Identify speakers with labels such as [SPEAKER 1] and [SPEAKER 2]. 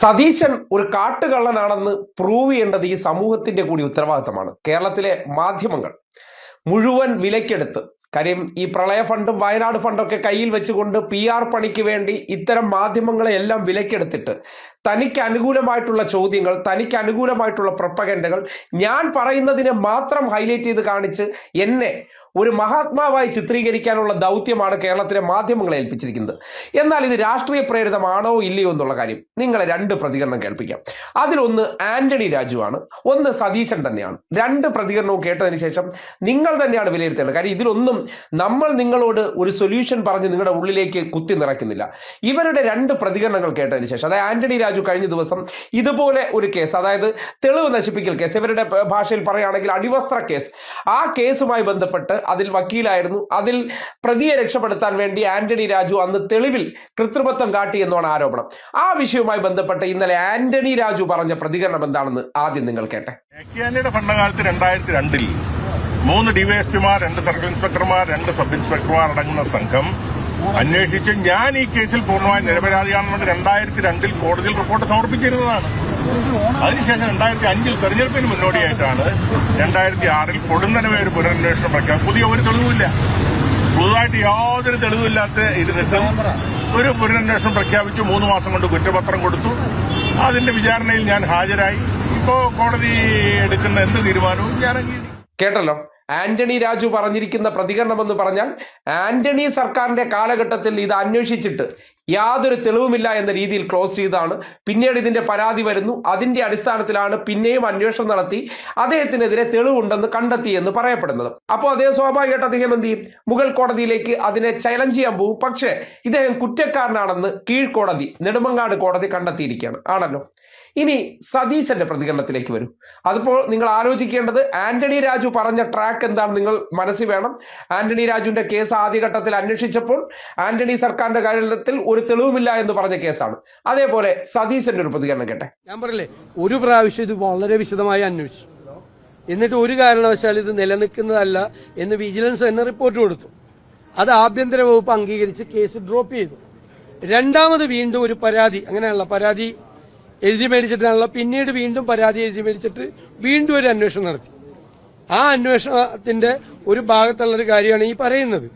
[SPEAKER 1] സതീശൻ ഒരു കാട്ടുകള്ളനാണെന്ന് പ്രൂവ് ചെയ്യേണ്ടത് ഈ സമൂഹത്തിന്റെ കൂടി ഉത്തരവാദിത്തമാണ്. കേരളത്തിലെ മാധ്യമങ്ങൾ മുഴുവൻ വിലക്കെടുത്ത്, കാര്യം ഈ പ്രളയ ഫണ്ടും വയനാട് ഫണ്ടൊക്കെ കയ്യിൽ വെച്ചുകൊണ്ട് PR പണിക്ക് വേണ്ടി ഇത്തരം മാധ്യമങ്ങളെ എല്ലാം വിലക്കെടുത്തിട്ട് തനിക്ക് അനുകൂലമായിട്ടുള്ള ചോദ്യങ്ങൾ, തനിക്ക് അനുകൂലമായിട്ടുള്ള പ്രൊപ്പഗൻഡകൾ ഞാൻ പറയുന്നതിനെ മാത്രം ഹൈലൈറ്റ് ചെയ്ത് കാണിച്ച് എന്നെ ഒരു മഹാത്മാവായി ചിത്രീകരിക്കാനുള്ള ദൗത്യമാണ് കേരളത്തിലെ മാധ്യമങ്ങളെ ഏൽപ്പിച്ചിരിക്കുന്നത്. എന്നാൽ ഇത് രാഷ്ട്രീയ പ്രേരിതമാണോ ഇല്ലയോ എന്നുള്ള കാര്യം നിങ്ങളെ രണ്ട് പ്രതികരണം കേൾപ്പിക്കാം. അതിലൊന്ന് ആന്റണി രാജുവാണ്, ഒന്ന് സതീശൻ തന്നെയാണ്. രണ്ട് പ്രതികരണവും കേട്ടതിന് ശേഷം നിങ്ങൾ തന്നെയാണ് വിലയിരുത്തേണ്ടത്. കാര്യം ഇതിലൊന്നും നമ്മൾ നിങ്ങളോട് ഒരു സൊല്യൂഷൻ പറഞ്ഞ് നിങ്ങളുടെ ഉള്ളിലേക്ക് കുത്തി നിറയ്ക്കുന്നില്ല. ഇവരുടെ രണ്ട് പ്രതികരണങ്ങൾ കേട്ടതിന് ശേഷം, അതായത് ആന്റണി രാജു കഴിഞ്ഞ ദിവസം ഇതുപോലെ ഒരു കേസ്, അതായത് തെളിവ് നശിപ്പിക്കൽ കേസ്, ഇവരുടെ ഭാഷയിൽ പറയുകയാണെങ്കിൽ അടിവസ്ത്ര കേസ്, ആ കേസുമായി ബന്ധപ്പെട്ട് അതിൽ വക്കീലായിരുന്നു. അതിൽ പ്രതിയെ രക്ഷപ്പെടുത്താൻ വേണ്ടി ആന്റണി രാജു അന്ന് തെളിവിൽ കൃത്രിമത്വം കാട്ടി എന്നാണ് ആരോപണം. ആ വിഷയവുമായി ബന്ധപ്പെട്ട് ഇന്നലെ ആന്റണി രാജു പറഞ്ഞ പ്രതികരണം എന്താണെന്ന് ആദ്യം നിങ്ങൾ കേട്ടെ.
[SPEAKER 2] ഭരണകാലത്ത് 2002 3 ഡിവൈഎസ്പിമാർ, 2 സർക്കിൾ ഇൻസ്പെക്ടർമാർ, 2 സബ് ഇൻസ്പെക്ടർമാർ അടങ്ങുന്ന സംഘം അന്വേഷിച്ച് ഞാൻ ഈ കേസിൽ പൂർണ്ണമായി നിരപരാധിയാണെന്ന് 2002 കോടതിയിൽ റിപ്പോർട്ട് സമർപ്പിച്ചിരുന്നതാണ്. അതിനുശേഷം 2005 തെരഞ്ഞെടുപ്പിന് മുന്നോടിയായിട്ടാണ് 2006 പൊടുന്നനവേ ഒരു പുനരന്വേഷണം പ്രഖ്യാപിച്ചു. പുതിയ ഒരു തെളിവുമില്ല, പുതുതായിട്ട് യാതൊരു തെളിവില്ലാത്ത ഇരുന്നിട്ടും ഒരു പുനരന്വേഷണം പ്രഖ്യാപിച്ചു. 3 മാസം കൊണ്ട് കുറ്റപത്രം കൊടുത്തു. അതിന്റെ വിചാരണയിൽ ഞാൻ ഹാജരായി. ഇപ്പോ കോടതി എടുക്കുന്ന എന്ത് തീരുമാനവും ഞാൻ അംഗീകരിക്കും.
[SPEAKER 1] കേട്ടല്ലോ, ആന്റണി രാജു പറഞ്ഞിരിക്കുന്ന പ്രതികരണം എന്ന് പറഞ്ഞാൽ ആന്റണി സർക്കാരിന്റെ കാലഘട്ടത്തിൽ ഇത് അന്വേഷിച്ചിട്ട് യാതൊരു തെളിവുമില്ല എന്ന രീതിയിൽ ക്ലോസ് ചെയ്താണ്. പിന്നീട് ഇതിന്റെ പരാതി വരുന്നു, അതിന്റെ അടിസ്ഥാനത്തിലാണ് പിന്നെയും അന്വേഷണം നടത്തി അദ്ദേഹത്തിനെതിരെ തെളിവുണ്ടെന്ന് കണ്ടെത്തി എന്ന് പറയപ്പെടുന്നത്. അപ്പോൾ അദ്ദേഹം സ്വാഭാവികമായിട്ട് അദ്ദേഹം എന്ത് ചെയ്യും, മുകൾ കോടതിയിലേക്ക് അതിനെ ചലഞ്ച് ചെയ്യാൻ പോകും. പക്ഷേ ഇദ്ദേഹം കുറ്റക്കാരനാണെന്ന് കീഴ്ക്കോടതി, നെടുമങ്ങാട് കോടതി കണ്ടെത്തിയിരിക്കുകയാണ് ആണല്ലോ. ഇനി സതീശന്റെ പ്രതികരണത്തിലേക്ക് വരും. അതിപ്പോൾ നിങ്ങൾ ആലോചിക്കേണ്ടത് ആന്റണി രാജു പറഞ്ഞ ട്രാക്ക് എന്താണ് നിങ്ങൾ മനസ്സിൽ വേണം. ആന്റണി രാജുവിന്റെ കേസ് ആദ്യഘട്ടത്തിൽ അന്വേഷിച്ചപ്പോൾ ആന്റണി സർക്കാരിന്റെ കാര്യത്തിൽ ഒരു തെളിവുമില്ല എന്ന് പറഞ്ഞ കേസാണ്. അതേപോലെ സതീശന്റെ ഒരു പ്രതികരണം കേട്ടെ.
[SPEAKER 3] ഞാൻ പറയില്ലേ, ഒരു പ്രാവശ്യം ഇത് വളരെ വിശദമായി അന്വേഷിച്ചു, എന്നിട്ട് ഒരു കാരണവശാൽ ഇത് നിലനിൽക്കുന്നതല്ല എന്ന് വിജിലൻസ് തന്നെ റിപ്പോർട്ട് കൊടുത്തു. അത് ആഭ്യന്തര വകുപ്പ് അംഗീകരിച്ച് കേസ് ഡ്രോപ്പ് ചെയ്തു. രണ്ടാമത് വീണ്ടും ഒരു പരാതി, അങ്ങനെയുള്ള പരാതി എഴുതി മേടിച്ചിട്ടാണല്ലോ, പിന്നീട് വീണ്ടും പരാതി എഴുതി മേടിച്ചിട്ട് വീണ്ടും ഒരു അന്വേഷണം നടത്തി. ആ അന്വേഷണത്തിന്റെ ഒരു ഭാഗത്തുള്ളൊരു കാര്യമാണ് ഈ പറയുന്നത്.